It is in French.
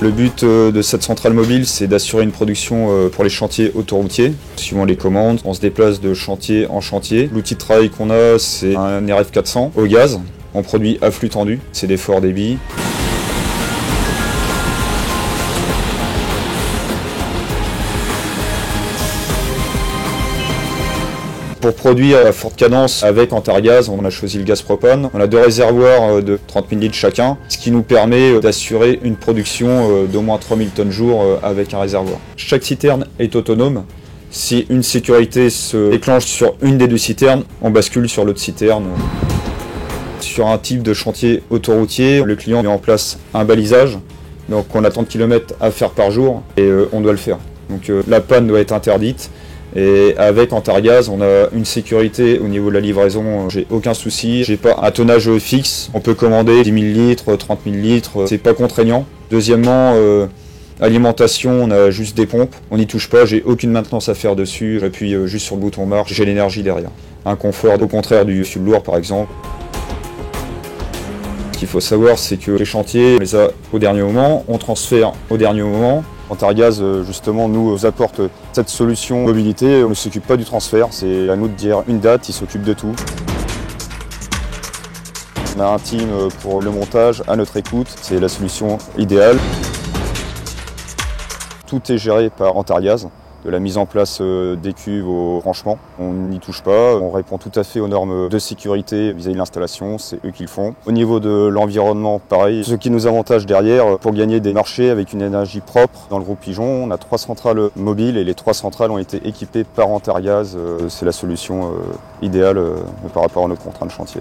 Le but de cette centrale mobile, c'est d'assurer une production pour les chantiers autoroutiers. Suivant les commandes, on se déplace de chantier en chantier. L'outil de travail qu'on a, c'est un RF400 au gaz. On produit à flux tendu, c'est des forts débits. Pour produire à forte cadence avec Antargaz, on a choisi le gaz propane. On a 2 réservoirs de 30 000 litres chacun, ce qui nous permet d'assurer une production d'au moins 3000 tonnes jour avec un réservoir. Chaque citerne est autonome. Si une sécurité se déclenche sur une des 2 citernes, on bascule sur l'autre citerne. Sur un type de chantier autoroutier, le client met en place un balisage. Donc on a 30 km à faire par jour et on doit le faire. Donc la panne doit être interdite. Et avec Antargaz, on a une sécurité au niveau de la livraison, j'ai aucun souci. J'ai pas un tonnage fixe, on peut commander 10 000 litres, 30 000 litres, c'est pas contraignant. Deuxièmement, alimentation, on a juste des pompes, on n'y touche pas, j'ai aucune maintenance à faire dessus, j'appuie juste sur le bouton marche, j'ai l'énergie derrière. Un confort au contraire du fuel lourd par exemple. Ce qu'il faut savoir, c'est que les chantiers, on les a au dernier moment, on transfère au dernier moment. Antargaz, justement, nous apporte cette solution mobilité. On ne s'occupe pas du transfert, c'est à nous de dire une date, il s'occupe de tout. On a un team pour le montage à notre écoute, c'est la solution idéale. Tout est géré par Antargaz, de la mise en place des cuves au branchement. On n'y touche pas, on répond tout à fait aux normes de sécurité vis-à-vis de l'installation, c'est eux qui le font. Au niveau de l'environnement, pareil, ce qui nous avantage derrière pour gagner des marchés avec une énergie propre. Dans le groupe Pigeon, on a 3 centrales mobiles et les 3 centrales ont été équipées par Antargaz. C'est la solution idéale par rapport à nos contraintes de chantier.